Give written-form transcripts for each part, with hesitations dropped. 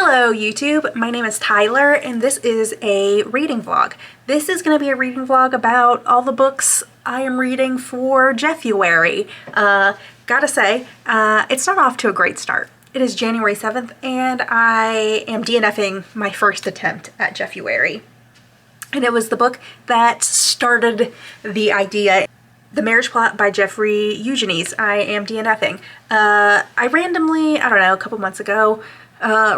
Hello YouTube, my name is Tyler and this is a reading vlog. This is going to be a reading vlog about all the books I am reading for Jeffuary. Gotta say, it's not off to a great start. It is January 7th and I am DNFing my first attempt at Jeffuary. And it was the book that started the idea. The Marriage Plot by Jeffuary Readathon. I am DNFing. I randomly, I don't know, a couple months ago,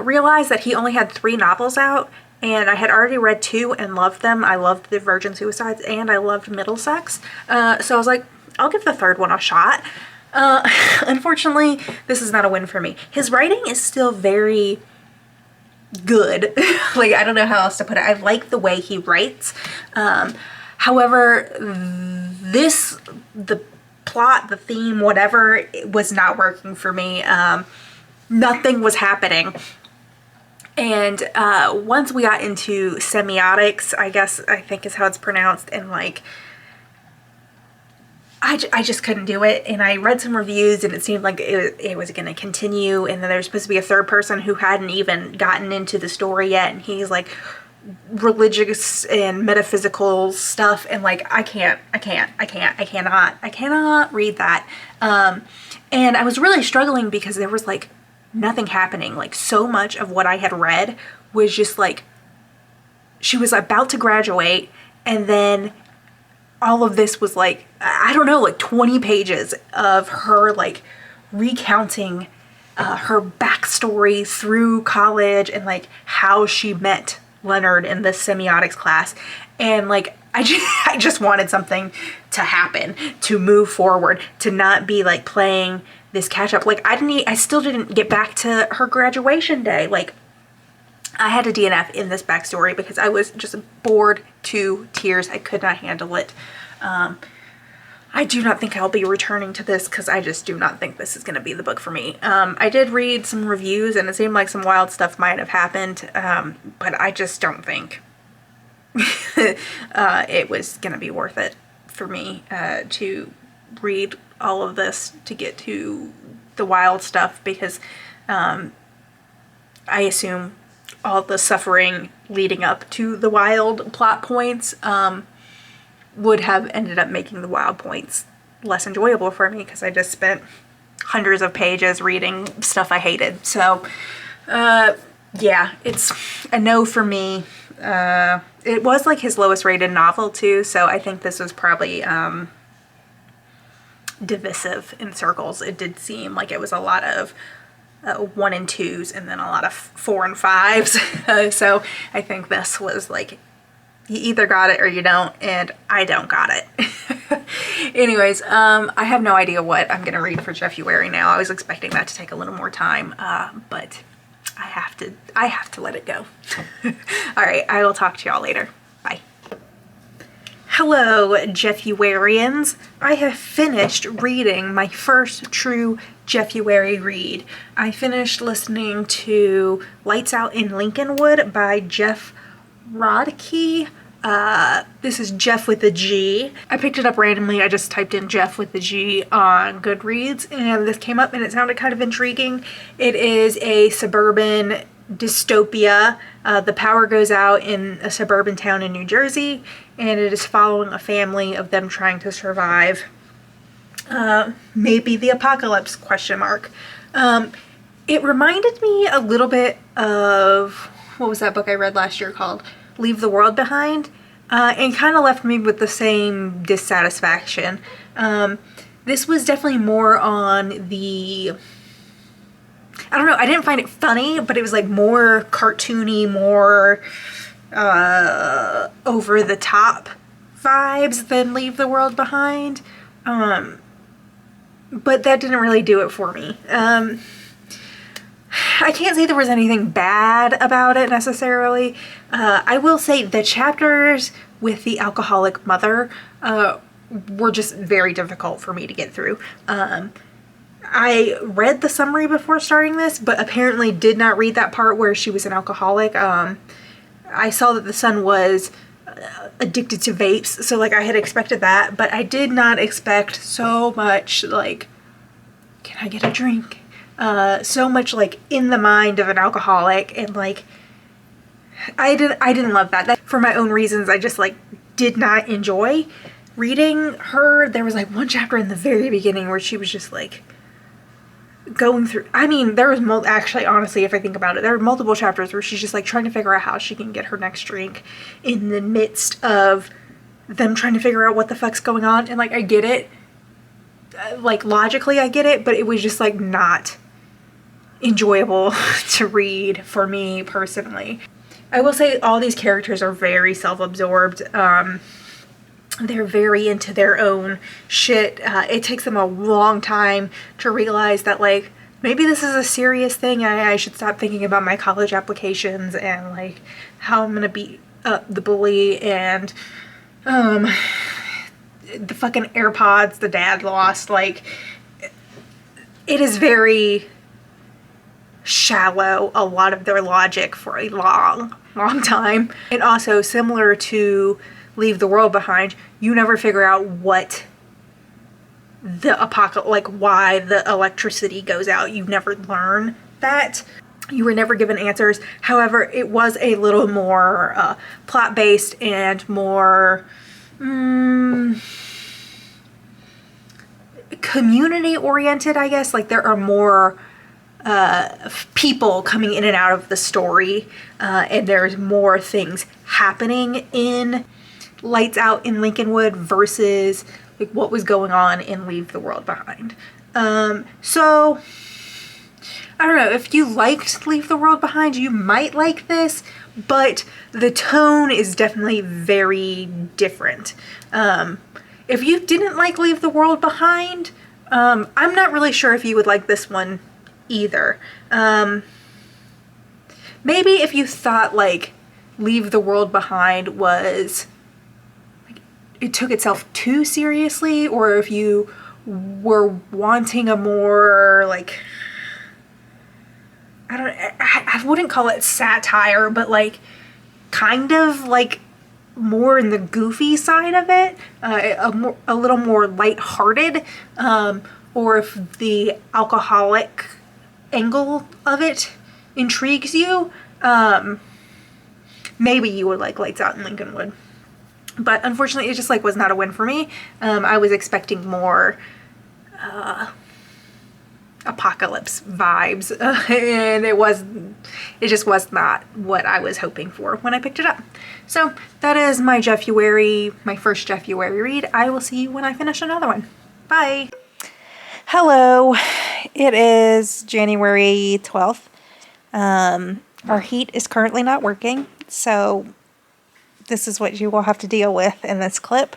realized that he only had 3 novels out, and I had already read 2 and loved them. I loved The Virgin Suicides and I loved Middlesex. So I was like, I'll give the third one a shot. Unfortunately, this is not a win for me. His writing is still very good. Like, I don't know how else to put it. I like the way he writes. However, the plot, the theme, whatever, it was not working for me. Nothing was happening. And once we got into semiotics, I think is how it's pronounced, and like, I just couldn't do it. And I read some reviews and it seemed like it was going to continue, and then there's supposed to be a third person who hadn't even gotten into the story yet, and he's like religious and metaphysical stuff, and like I cannot read that. And I was really struggling because there was like nothing happening. Like, so much of what I had read was just like, she was about to graduate and then all of this was like, I don't know, like 20 pages of her like recounting her backstory through college and like how she met Leonard in this semiotics class. And like, I just wanted something to happen, to move forward, to not be like playing this catch up. Like, I still didn't get back to her graduation day. Like, I had to DNF in this backstory because I was just bored to tears. I could not handle it. I do not think I'll be returning to this because I just do not think this is going to be the book for me. I did read some reviews and it seemed like some wild stuff might have happened, but I just don't think it was going to be worth it for me to read all of this to get to the wild stuff, because I assume all the suffering leading up to the wild plot points would have ended up making the wild points less enjoyable for me, because I just spent hundreds of pages reading stuff I hated. So yeah, it's a no for me. It was like his lowest rated novel too, so I think this was probably divisive in circles. It did seem like it was a lot of 1 and 2s and then a lot of 4 and 5s. So I think this was like, you either got it or you don't, and I don't got it. Anyways, I have no idea what I'm gonna read for Jeffuary now. I was expecting that to take a little more time, but I have to let it go. All right, I will talk to y'all later. Bye. Hello, Jeffuarians. I have finished reading my first true Jeffuary read. I finished listening to Lights Out in Lincolnwood by Jeff Rodkey. This is Jeff with a G. I picked it up randomly. I just typed in Jeff with a G on Goodreads and this came up and it sounded kind of intriguing. It is a suburban dystopia. The power goes out in a suburban town in New Jersey, and it is following a family of them trying to survive maybe the apocalypse, question mark. It reminded me a little bit of, what was that book I read last year called? Leave the World Behind, and kind of left me with the same dissatisfaction. This was definitely more on the, I don't know, I didn't find it funny, but it was like more cartoony, more over the top vibes than Leave the World Behind. But that didn't really do it for me. I can't say there was anything bad about it necessarily. I will say the chapters with the alcoholic mother were just very difficult for me to get through. I read the summary before starting this, but apparently did not read that part where she was an alcoholic. I saw that the son was addicted to vapes, so like I had expected that, but I did not expect so much like, can I get a drink? so much like in the mind of an alcoholic, and like I didn't love that. For my own reasons, I just like did not enjoy reading her. There was like one chapter in the very beginning where she was just like going through, I mean, there was actually, honestly, if I think about it, there were multiple chapters where she's just like trying to figure out how she can get her next drink in the midst of them trying to figure out what the fuck's going on. And like, I get it, like logically I get it, but it was just like not enjoyable to read for me personally. I will say all these characters are very self-absorbed. They're very into their own shit. It takes them a long time to realize that like maybe this is a serious thing and I should stop thinking about my college applications and like how I'm gonna beat up the bully and the fucking AirPods the dad lost. Like, it is very shallow, a lot of their logic, for a long time. And also, similar to Leave the World Behind, you never figure out what the apocalypse, like why the electricity goes out. You never learn that. You were never given answers. However, it was a little more plot-based and more community-oriented, I guess. Like, there are more people coming in and out of the story, and there's more things happening in Lights Out in Lincolnwood versus like what was going on in Leave the World Behind. So I don't know, if you liked Leave the World Behind, you might like this, but the tone is definitely very different. If you didn't like Leave the World Behind, I'm not really sure if you would like this one either. Maybe if you thought like Leave the World Behind was, like, it took itself too seriously, or if you were wanting a more like, I wouldn't call it satire, but like kind of like more in the goofy side of it, a little more lighthearted, or if the alcoholic angle of it intrigues you, maybe you would like Lights Out in Lincolnwood. But unfortunately, it just like was not a win for me. I was expecting more apocalypse vibes, and it just was not what I was hoping for when I picked it up. So that is my first Jeffuary read. I will see you when I finish another one. Bye. Hello, it is January 12th. Our heat is currently not working, so this is what you will have to deal with in this clip.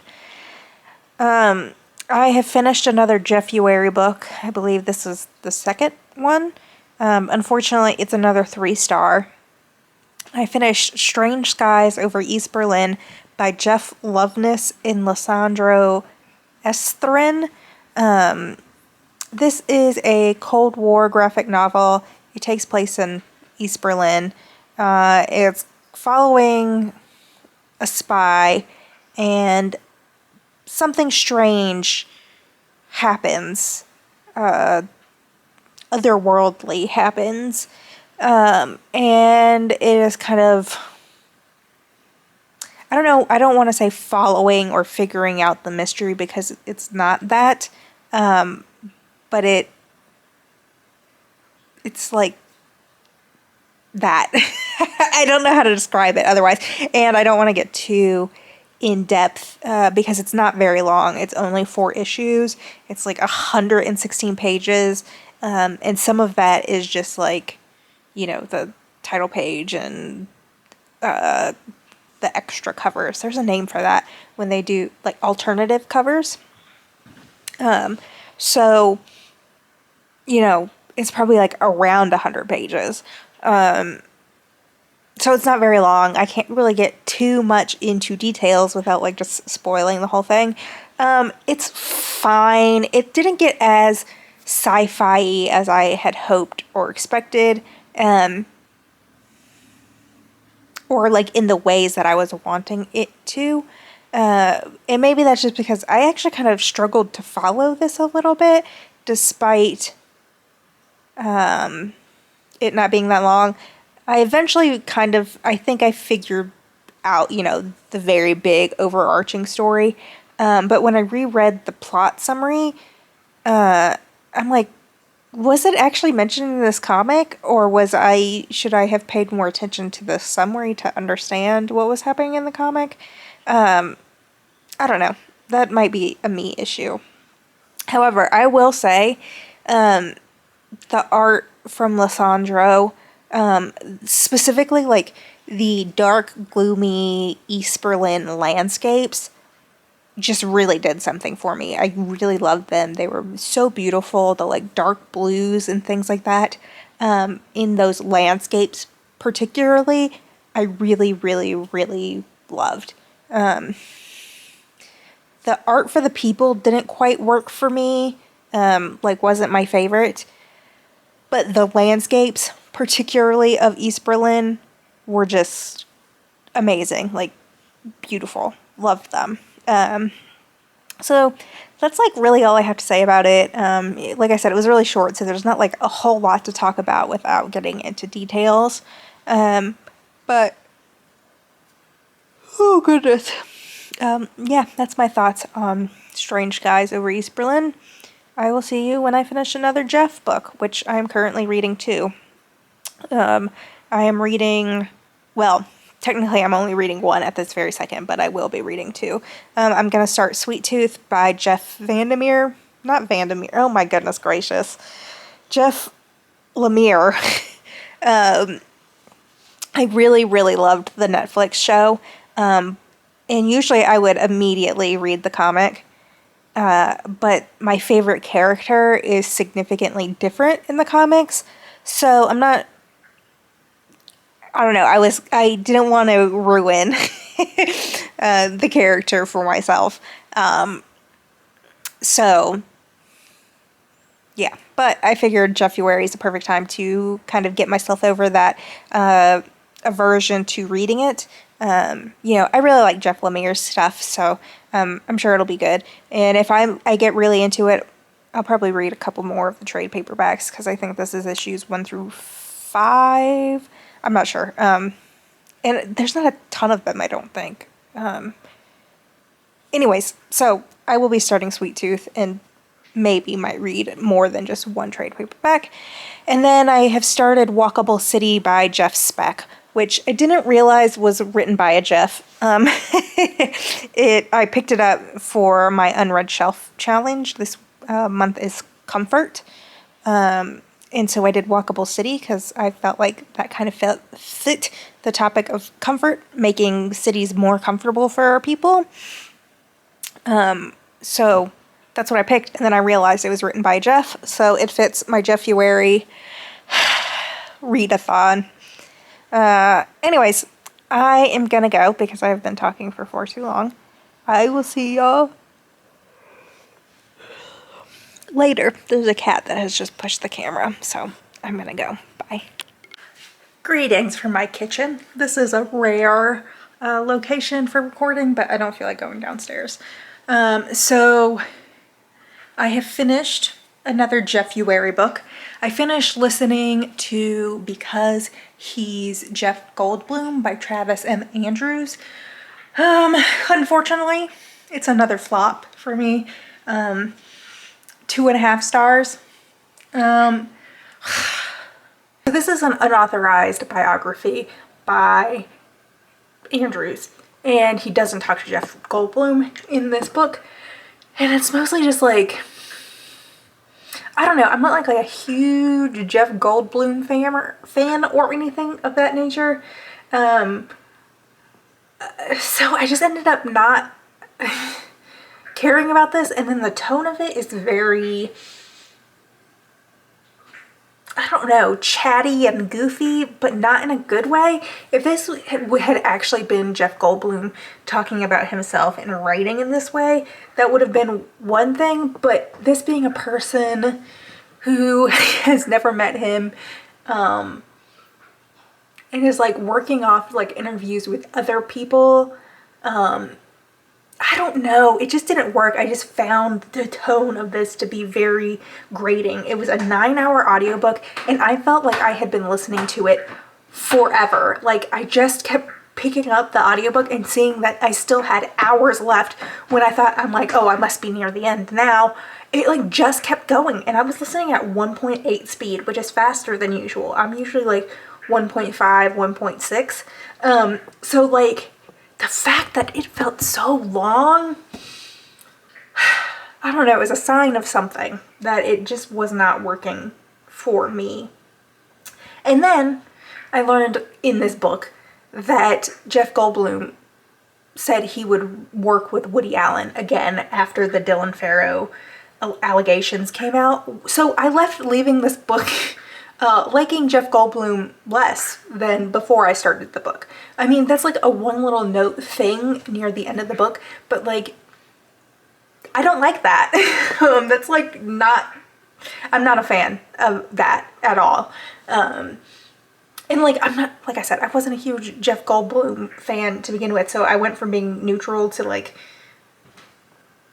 I have finished another Jeffuary book. I believe this is the second one. Unfortunately, it's another 3-star. I finished Strange Skies over East Berlin by Jeff Loveness and Lissandro Estrin. This is a Cold War graphic novel. It takes place in East Berlin. It's following a spy, and something strange happens. Otherworldly happens. And it is kind of, I don't know, I don't want to say following or figuring out the mystery, because it's not that. But it's like that. I don't know how to describe it otherwise. And I don't want to get too in depth, because it's not very long. It's only 4 issues. It's like 116 pages. And some of that is just like, you know, the title page and the extra covers. There's a name for that when they do like alternative covers. So, you know, it's probably like around 100 pages. So it's not very long. I can't really get too much into details without like just spoiling the whole thing. It's fine. It didn't get as sci-fi as I had hoped or expected. Or like in the ways that I was wanting it to. And maybe that's just because I actually kind of struggled to follow this a little bit, despite it not being that long. I eventually I think I figured out, the very big overarching story. But when I reread the plot summary, I'm like, was it actually mentioned in this comic, or should I have paid more attention to the summary to understand what was happening in the comic? I don't know. That might be a me issue. However, I will say, the art from Lissandro, specifically like the dark, gloomy East Berlin landscapes, just really did something for me. I really loved them. They were so beautiful, the like dark blues and things like that. In those landscapes, particularly, I really, really, really loved. The art for the people didn't quite work for me, wasn't my favorite. But the landscapes, particularly of East Berlin, were just amazing. Like, beautiful. Loved them. So that's like really all I have to say about it. Like I said, it was really short, so there's not like a whole lot to talk about without getting into details. But, oh goodness. Yeah, that's my thoughts on Strange Skies Over East Berlin. I will see you when I finish another Jeff book, which I am currently reading too. I am reading, well, technically I'm only reading one at this very second, but I will be reading two. I'm going to start Sweet Tooth by Jeff Vandermeer. Not Vandermeer, oh my goodness gracious. Jeff Lemire. I really, really loved the Netflix show. And usually I would immediately read the comic. But my favorite character is significantly different in the comics. So I don't know, I didn't want to ruin the character for myself. So, yeah. But I figured Jeffuary is the perfect time to kind of get myself over that aversion to reading it. I really like Jeff Lemire's stuff, so I'm sure it'll be good. And if I get really into it, I'll probably read a couple more of the trade paperbacks, because I think this is issues 1 through 5. I'm not sure. And there's not a ton of them, I don't think. Anyways, so I will be starting Sweet Tooth, and maybe might read more than just one trade paperback. And then I have started Walkable City by Jeff Speck, which I didn't realize was written by a Jeff. I picked it up for my Unread Shelf challenge. This month is Comfort. And so I did Walkable City because I felt like that kind of fit the topic of comfort, making cities more comfortable for our people. So that's what I picked, and then I realized it was written by Jeff, so it fits my Jeffuary Readathon. Anyways, I am gonna go because I've been talking for far too long. I will see y'all later. There's a cat that has just pushed the camera, so I'm gonna go. Bye. Greetings from my kitchen. This is a rare location for recording, but I don't feel like going downstairs. So I have finished another Jeffuary book. I finished listening to Because He's Jeff Goldblum by Travis M. Andrews. Unfortunately, it's another flop for me. 2.5 stars. This is an unauthorized biography by Andrews, and he doesn't talk to Jeff Goldblum in this book. And it's mostly just like, I don't know, I'm not like a huge Jeff Goldblum fan or anything of that nature. So I just ended up not caring about this, and then the tone of it is very, I don't know, chatty and goofy, but not in a good way. If this had actually been Jeff Goldblum talking about himself and writing in this way, that would have been one thing, but this being a person who has never met him, and is like working off like interviews with other people, I I don't know. It just didn't work. I just found the tone of this to be very grating. It was a 9-hour audiobook, and I felt like I had been listening to it forever. Like, I just kept picking up the audiobook and seeing that I still had hours left when I thought, I'm like, oh, I must be near the end now. It like just kept going, and I was listening at 1.8 speed, which is faster than usual. I'm usually like 1.5, 1.6. So like, the fact that it felt so long, I don't know, it was a sign of something, that it just was not working for me. And then I learned in this book that Jeff Goldblum said he would work with Woody Allen again after the Dylan Farrow allegations came out. So I left leaving this book liking Jeff Goldblum less than before I started the book. I mean, that's like a one little note thing near the end of the book, but like, I don't like that. That's like not, I'm not a fan of that at all. And like, I'm not, like I said, I wasn't a huge Jeff Goldblum fan to begin with, so I went from being neutral to like,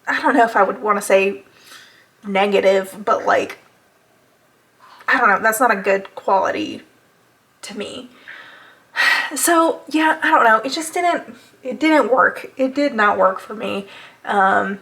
I don't know if I would want to say negative, but like, I don't know, that's not a good quality to me. So yeah, I don't know, it just didn't work. It did not work for me. I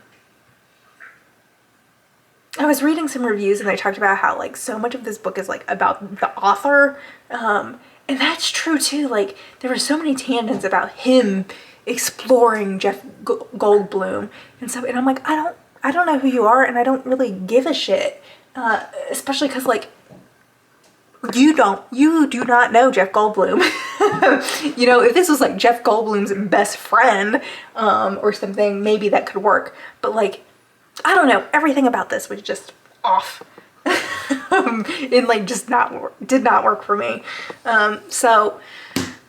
was reading some reviews and they talked about how like so much of this book is like about the author. And that's true too. Like, there were so many tangents about him exploring Jeff Goldblum and stuff. And I'm like, I don't know who you are, and I don't really give a shit. Especially because like, you do not know Jeff Goldblum. You know, if this was like Jeff Goldblum's best friend, or something, maybe that could work. But like, I don't know, everything about this was just off. It like just did not work for me. So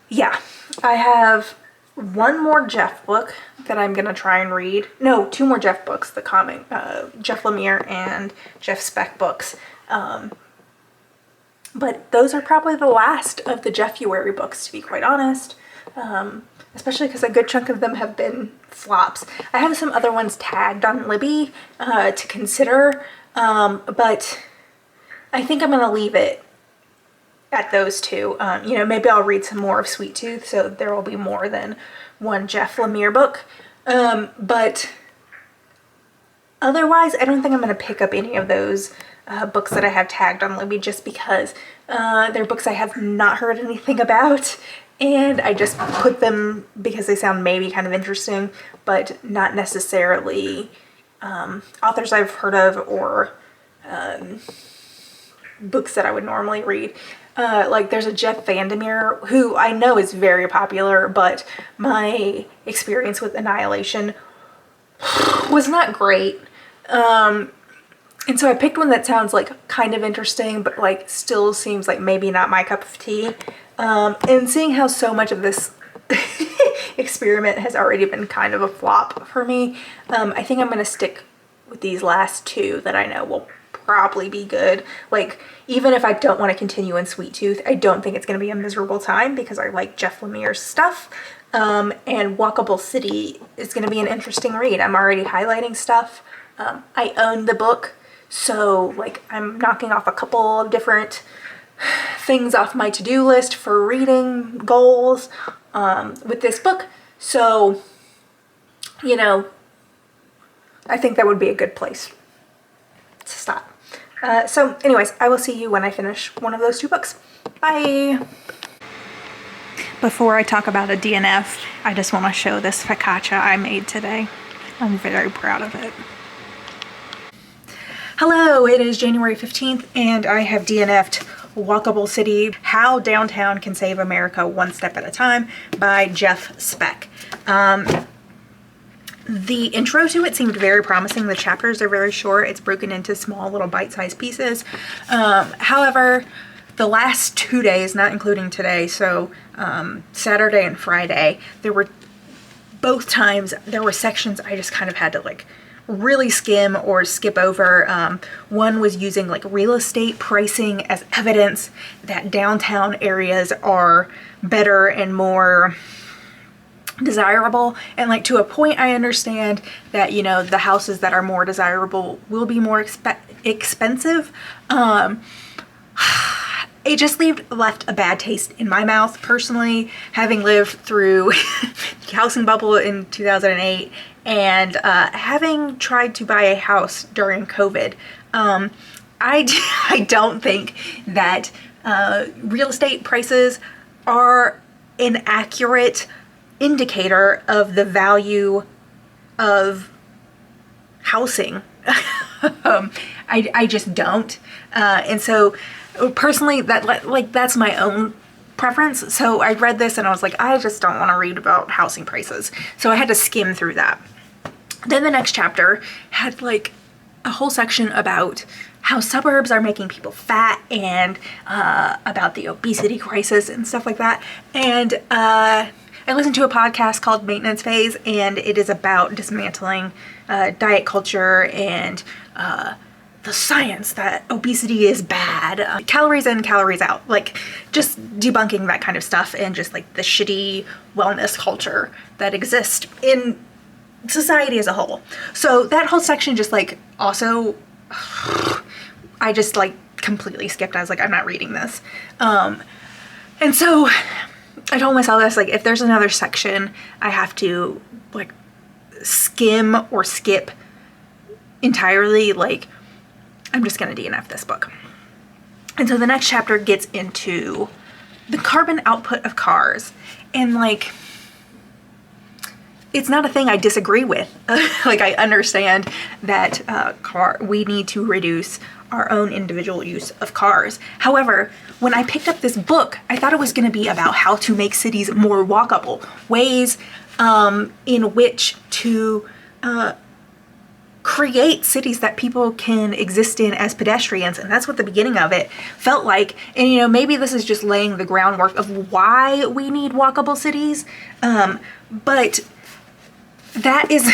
yeah, I have one more Jeff book that I'm gonna try and read. No, two more Jeff books, the comic, Jeff Lemire and Jeff Speck books. But those are probably the last of the Jeffuary books, to be quite honest. Especially because a good chunk of them have been flops. I have some other ones tagged on Libby to consider, but I think I'm going to leave it at those two. You know, maybe I'll read some more of Sweet Tooth, so there will be more than one Jeff Lemire book. But otherwise, I don't think I'm going to pick up any of those books that I have tagged on Libby, just because they're books I have not heard anything about, and I just put them because they sound maybe kind of interesting, but not necessarily authors I've heard of or books that I would normally read. Like, there's a Jeff Vandermeer who I know is very popular, but my experience with Annihilation was not great. And so I picked one that sounds like kind of interesting, but like still seems like maybe not my cup of tea. And seeing how so much of this experiment has already been kind of a flop for me, I think I'm going to stick with these last two that I know will probably be good. Like, even if I don't want to continue in Sweet Tooth, I don't think it's going to be a miserable time because I like Jeff Lemire's stuff. And Walkable City is going to be an interesting read. I'm already highlighting stuff. I own the book, so like, I'm knocking off a couple of different things off my to-do list for reading goals with this book. So, you know, I think that would be a good place to stop. So anyways, I will see you when I finish one of those two books. Bye! Before I talk about a DNF, I just want to show this focaccia I made today. I'm very proud of it. Hello, it is January 15th and I have DNF'd Walkable City, How Downtown Can Save America One Step at a Time by Jeff Speck. The intro to it seemed very promising. The chapters are very short. It's broken into small little bite-sized pieces. However, the last 2 days, not including today, so Saturday and Friday, both times there were sections I just kind of had to like really skim or skip over. One was using like real estate pricing as evidence that downtown areas are better and more desirable, and like to a point I understand that, you know, the houses that are more desirable will be more expensive. It just left a bad taste in my mouth personally, having lived through the housing bubble in 2008 and having tried to buy a house during COVID. I don't think that real estate prices are an accurate indicator of the value of housing. I just don't. And so personally, that's my own preference. So I read this and I was like, I just don't want to read about housing prices. So I had to skim through that. Then the next chapter had like a whole section about how suburbs are making people fat and about the obesity crisis and stuff like that. And I listened to a podcast called Maintenance Phase, and it is about dismantling diet culture and the science that obesity is bad, calories in, calories out, like just debunking that kind of stuff and just like the shitty wellness culture that exists in society as a whole. So that whole section just like also, I just like completely skipped. I was like, I'm not reading this. And so I told myself this, like, if there's another section I have to like skim or skip entirely, like I'm just gonna DNF this book. And so the next chapter gets into the carbon output of cars, and like it's not a thing I disagree with. Like I understand that we need to reduce our own individual use of cars. However, when I picked up this book, I thought it was going to be about how to make cities more walkable, ways in which to create cities that people can exist in as pedestrians. And that's what the beginning of it felt like. And, you know, maybe this is just laying the groundwork of why we need walkable cities. But that is,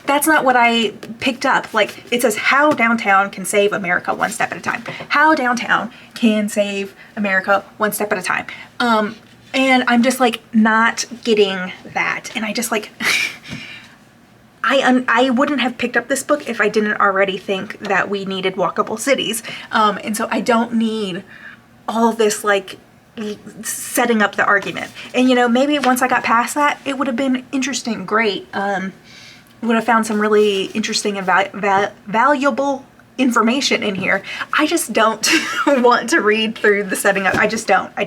that's not what I picked up. Like, it says how downtown can save America one step at a time. How downtown can save America one step at a time. And I'm just like not getting that. And I just like, I wouldn't have picked up this book if I didn't already think that we needed walkable cities. And so I don't need all this like setting up the argument. And you know, maybe once I got past that, it would have been interesting, great. Would have found some really interesting and valuable information in here. I just don't want to read through the setting up. I just don't. I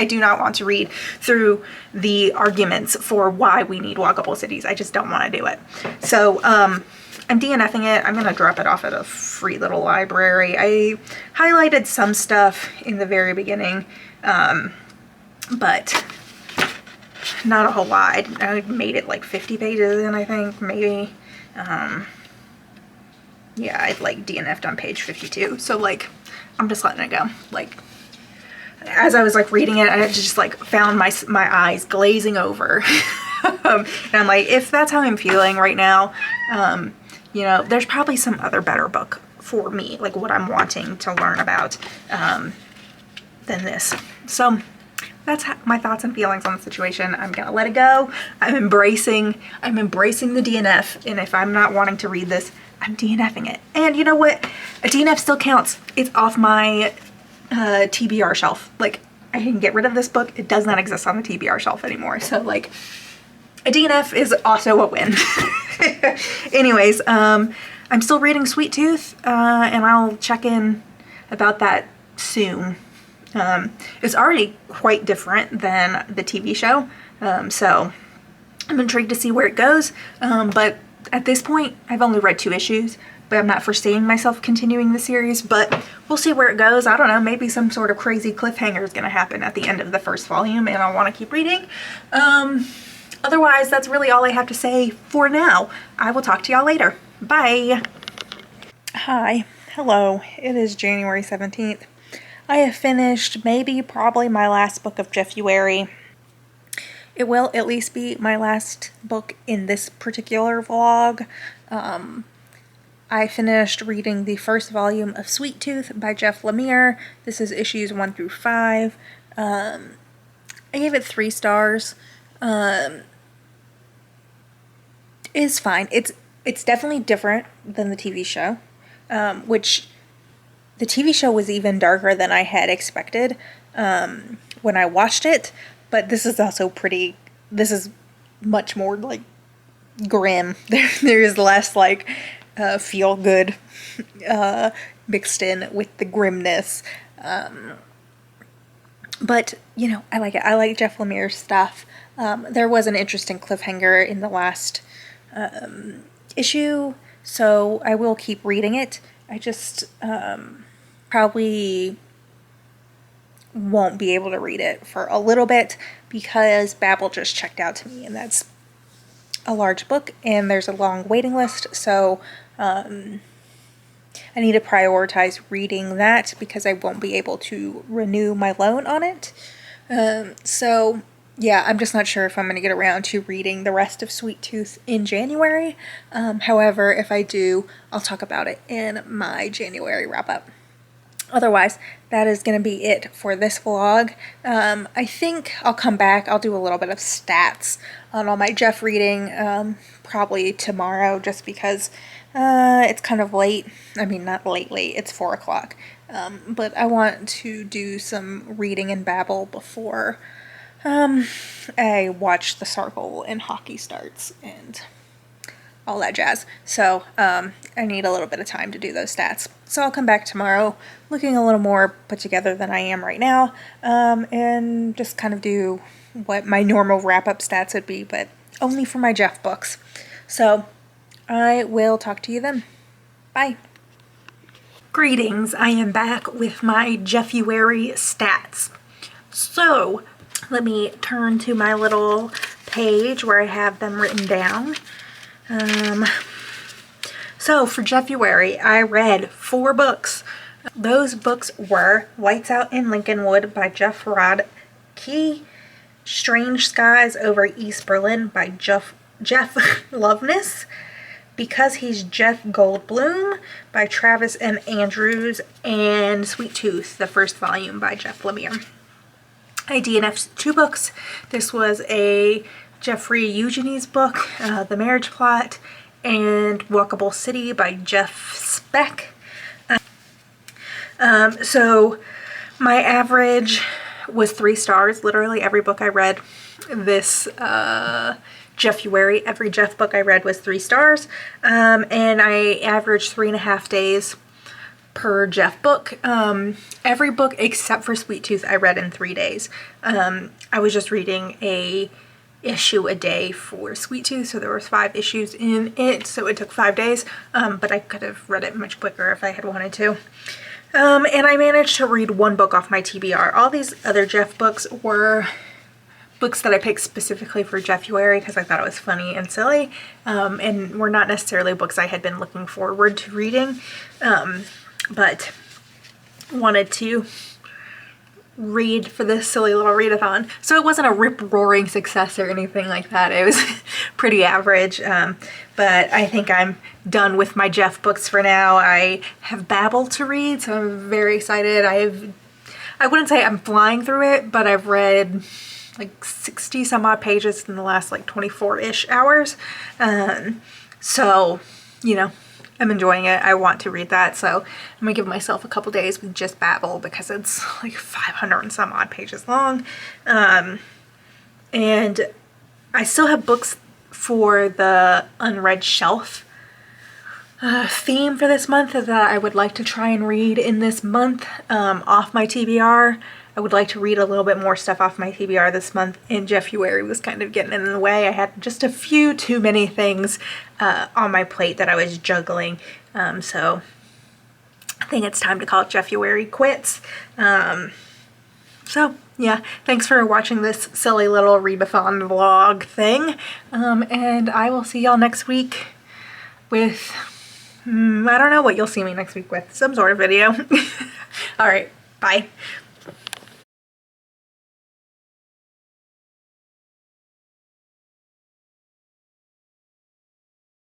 do not want to read through the arguments for why we need walkable cities. I just don't want to do it. So I'm DNFing it. I'm going to drop it off at a free little library. I highlighted some stuff in the very beginning, but not a whole lot. I made it like 50 pages in, I think, maybe. Yeah, I'd like DNF'd on page 52. So like, I'm just letting it go. Like, as I was like reading it, I just like found my eyes glazing over. And I'm like, if that's how I'm feeling right now, you know, there's probably some other better book for me, like what I'm wanting to learn about, than this. So that's my thoughts and feelings on the situation. I'm gonna let it go. I'm embracing the DNF. And if I'm not wanting to read this, I'm DNFing it. And you know what? A DNF still counts. It's off my TBR shelf. Like, I can get rid of this book. It does not exist on the TBR shelf anymore. So like, a DNF is also a win. Anyways, I'm still reading Sweet Tooth, and I'll check in about that soon. It's already quite different than the TV show, so I'm intrigued to see where it goes, but at this point, I've only read 2 issues, but I'm not foreseeing myself continuing the series, but we'll see where it goes. I don't know, maybe some sort of crazy cliffhanger is going to happen at the end of the first volume, and I'll want to keep reading. Otherwise, that's really all I have to say for now. I will talk to y'all later. Bye! Hi. Hello. It is January 17th. I have finished probably my last book of Jeffuary. It will at least be my last book in this particular vlog. I finished reading the first volume of Sweet Tooth by Jeff Lemire. This is issues 1 through 5. I gave it 3 stars. is fine. It's definitely different than the TV show, which the TV show was even darker than I had expected when I watched it. But this is also pretty. This is much more like grim. There is less like feel good mixed in with the grimness. But, you know, I like it. I like Jeff Lemire's stuff. There was an interesting cliffhanger in the last issue, so I will keep reading it. I just probably won't be able to read it for a little bit because Babel just checked out to me, and that's a large book, and there's a long waiting list, so I need to prioritize reading that because I won't be able to renew my loan on it. So, yeah, I'm just not sure if I'm going to get around to reading the rest of Sweet Tooth in January. However, if I do, I'll talk about it in my January wrap-up. Otherwise, that is going to be it for this vlog. I think I'll come back. I'll do a little bit of stats on all my Jeff reading probably tomorrow just because it's kind of late. I mean, not late, it's 4 o'clock. But I want to do some reading and babble before I watch the Circle and hockey starts and all that jazz. So I need a little bit of time to do those stats. So I'll come back tomorrow looking a little more put together than I am right now, and just kind of do what my normal wrap-up stats would be, but only for my Jeff books. So I will talk to you then. Bye. Greetings, I am back with my Jeffuary stats. So let me turn to my little page where I have them written down. So for Jeffuary, I read 4 books. Those books were Lights Out in Lincolnwood by Jeff Rodkey, Strange Skies Over East Berlin by Jeff Loveness, Because He's Jeff Goldblum by Travis M. Andrews, and Sweet Tooth, the first volume by Jeff Lemire. I DNF'd 2 books. This was a Jeffrey Eugenie's book, The Marriage Plot, and Walkable City by Jeff Speck. So my average was 3 stars. Literally every book I read this Jeffuary, every Jeff book I read was 3 stars. And I averaged 3.5 days per Jeff book. Every book except for Sweet Tooth I read in 3 days. I was just reading a issue a day for Sweet Tooth, so there was 5 issues in it, so it took 5 days, but I could have read it much quicker if I had wanted to. And I managed to read 1 book off my TBR. All these other Jeff books were books that I picked specifically for Jeffuary because I thought it was funny and silly, and were not necessarily books I had been looking forward to reading, but wanted to read for this silly little readathon. So it wasn't a rip-roaring success or anything like that. It was pretty average, but I think I'm done with my Jeff books for now. I have Babel to read, so I'm very excited. I wouldn't say I'm flying through it, but I've read like 60 some odd pages in the last like 24-ish hours. So, you know, I'm enjoying it. I want to read that, so I'm gonna give myself a couple days with just Babel because it's like 500 and some odd pages long. And I still have books for the unread shelf theme for this month that I would like to try and read in this month off my TBR. I would like to read a little bit more stuff off my TBR this month, and Jeffuary was kind of getting in the way. I had just a few too many things on my plate that I was juggling, so I think it's time to call Jeffuary quits. So yeah, thanks for watching this silly little readathon vlog thing, and I will see y'all next week with, I don't know what you'll see me next week with, some sort of video. Alright, bye.